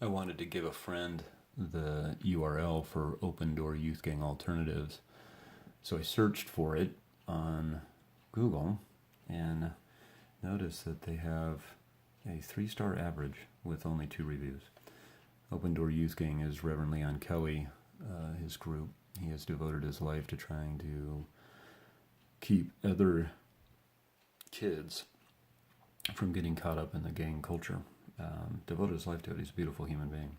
I wanted to give a friend the URL for Open Door Youth Gang Alternatives. So I searched for it on Google and noticed that they have a 3-star average with only 2 reviews. Open Door Youth Gang is Reverend Leon Kelly, his group. He has devoted his life to trying to keep other kids from getting caught up in the gang culture. Devoted his life to it. He's a beautiful human being.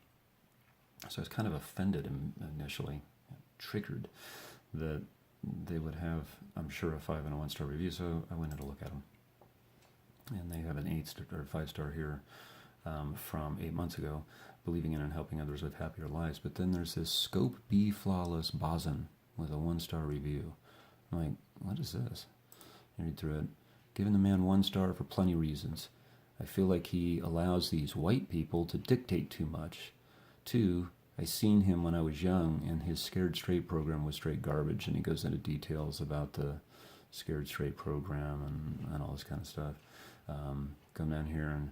So I was kind of offended initially, triggered that they would have, I'm sure, a 5 and a 1-star review. So I went in to look at them, and they have an 8-star or 5-star here from 8 months ago, believing in and helping others live happier lives. But then there's this Scope B Flawless Boson with a 1-star review. I'm like, what is this? I read through it. Giving the man 1 star for plenty of reasons. I feel like he allows these white people to dictate too much. 2, I seen him when I was young, and his Scared Straight program was straight garbage, and he goes into details about the Scared Straight program and all this kind of stuff. Come down here, and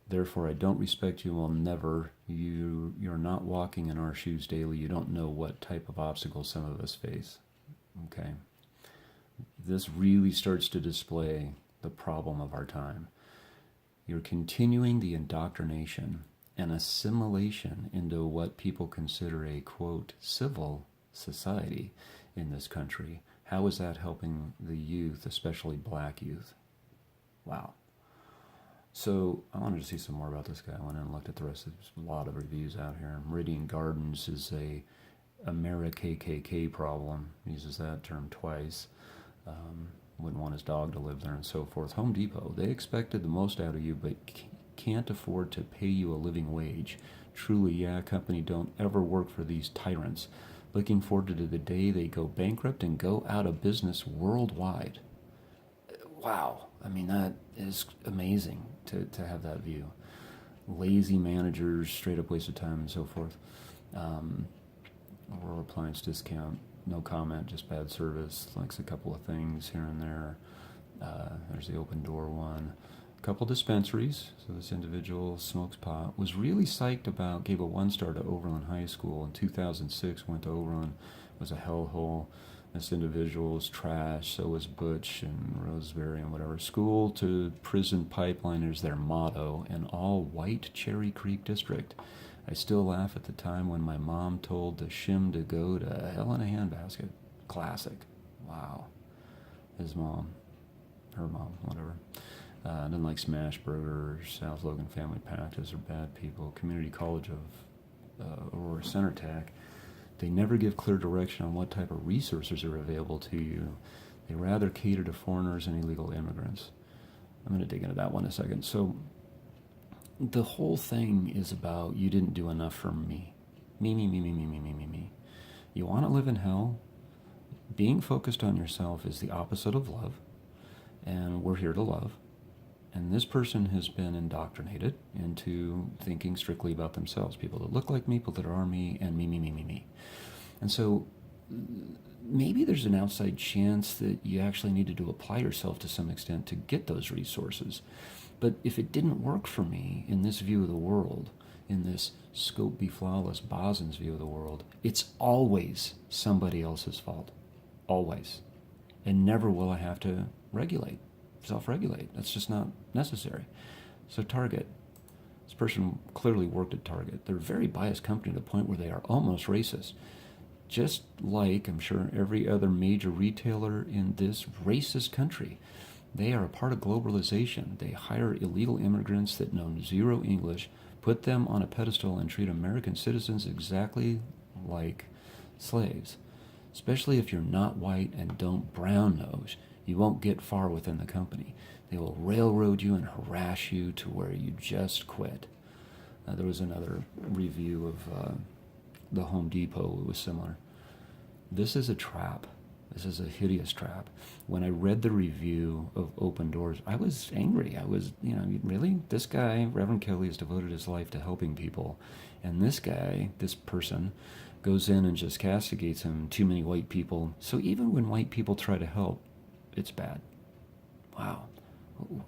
therefore I don't respect you and will never. You're not walking in our shoes daily. You don't know what type of obstacles some of us face. Okay. This really starts to display the problem of our time. You're continuing the indoctrination and assimilation into what people consider a, quote, civil society in this country. How is that helping the youth, especially black youth? Wow. So I wanted to see some more about this guy. I went in and looked at the rest of a lot of reviews out here. Meridian Gardens is a AmeriKKK problem. He uses that term twice. Wouldn't want his dog to live there and so forth. Home Depot, they expected the most out of you, but can't afford to pay you a living wage. Truly, yeah, company don't ever work for these tyrants. Looking forward to the day they go bankrupt and go out of business worldwide. Wow. I mean, that is amazing to have that view. Lazy managers, straight up waste of time and so forth. Rural appliance discount, no comment, just bad service. Likes a couple of things here and there. There's the Open Door one. A couple dispensaries. So this individual smokes pot. Was really psyched about, gave a 1-star to Overland High School in 2006. Went to Overland, was a hellhole. This individual was trash. So was Butch and Roseberry and whatever. School to prison pipeline is their motto. An all white Cherry Creek district. I still laugh at the time when my mom told the shim to go to hell in a handbasket. Classic. Wow. His mom. Her mom, whatever. Didn't like Smash Burger, South Logan Family Practice, or Bad People. Community College of Aurora Center TAC. They never give clear direction on what type of resources are available to you. They rather cater to foreigners and illegal immigrants. I'm going to dig into that one in a second. So the whole thing is about you didn't do enough for me. Me. You want to live in hell? Being focused on yourself is the opposite of love, and we're here to love. And this person has been indoctrinated into thinking strictly about themselves. People that look like me, people that are me, and me. And so maybe there's an outside chance that you actually needed to apply yourself to some extent to get those resources. But if it didn't work for me in this view of the world, in this Scope B Flawless Boson's view of the world, it's always somebody else's fault. Always. And never will I have to self-regulate. That's just not necessary. So Target. This person clearly worked at Target. They're a very biased company to the point where they are almost racist. Just like, I'm sure, every other major retailer in this racist country. They are a part of globalization. They hire illegal immigrants that know zero English, put them on a pedestal, and treat American citizens exactly like slaves. Especially if you're not white and don't brown nose, you won't get far within the company. They will railroad you and harass you to where you just quit. There was another review of the Home Depot. It was similar. This is a trap. This is a hideous trap. When I read the review of Open Doors, I was angry. I was, really? This guy, Reverend Kelly, has devoted his life to helping people. And this guy, this person, goes in and just castigates him. Too many white people. So even when white people try to help, it's bad. Wow.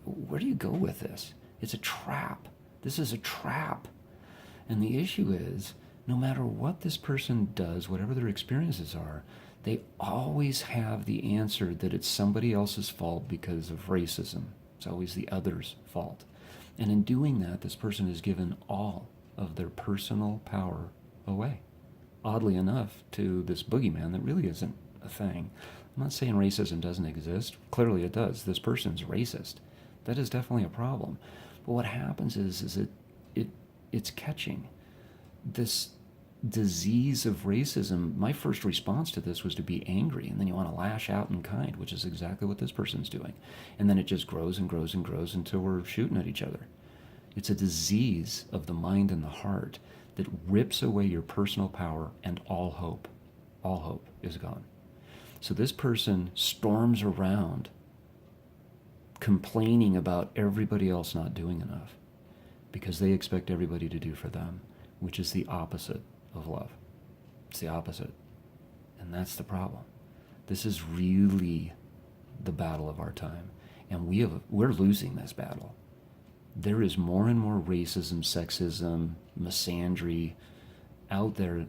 Where do you go with this? It's a trap. This is a trap. And the issue is, no matter what this person does, whatever their experiences are, they always have the answer that it's somebody else's fault because of racism. It's always the other's fault. And in doing that, this person has given all of their personal power away. Oddly enough, to this boogeyman that really isn't a thing. I'm not saying racism doesn't exist. Clearly it does. This person's racist. That is definitely a problem. But what happens is it's catching this disease of racism. My first response to this was to be angry, and then you want to lash out in kind, which is exactly what this person's doing. And then it just grows and grows and grows until we're shooting at each other. It's a disease of the mind and the heart that rips away your personal power, and all hope is gone. So this person storms around complaining about everybody else not doing enough because they expect everybody to do for them, which is the opposite of love. It's the opposite. And that's the problem. This is really the battle of our time. And we're losing this battle. There is more and more racism, sexism, misandry out there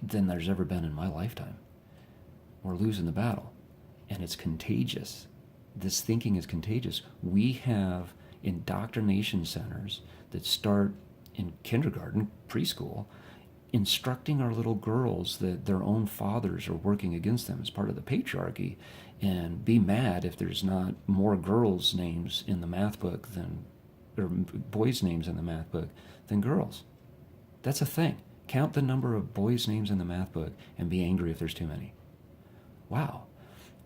than there's ever been in my lifetime. We're losing the battle. And it's contagious. This thinking is contagious. We have indoctrination centers that start in kindergarten, preschool, instructing our little girls that their own fathers are working against them as part of the patriarchy, and be mad if there's not more girls' names in the math book than, or boys' names in the math book than girls. That's a thing. Count the number of boys' names in the math book and be angry if there's too many. Wow.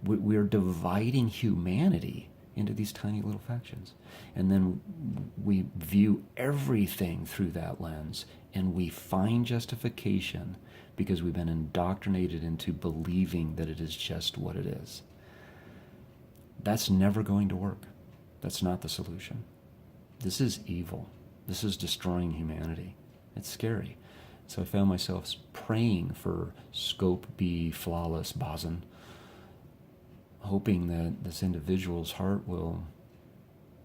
We're dividing humanity into these tiny little factions. And then we view everything through that lens, and we find justification because we've been indoctrinated into believing that it is just what it is. That's never going to work. That's not the solution. This is evil. This is destroying humanity. It's scary. So I found myself praying for Scope B Flawless Boson, hoping that this individual's heart will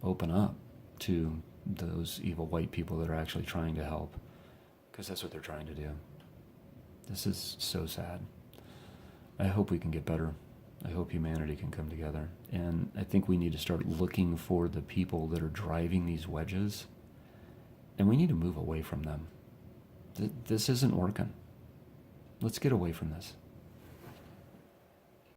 open up to those evil white people that are actually trying to help, because that's what they're trying to do. This is so sad. I hope we can get better. I hope humanity can come together. And I think we need to start looking for the people that are driving these wedges, and we need to move away from them. This isn't working. Let's get away from this.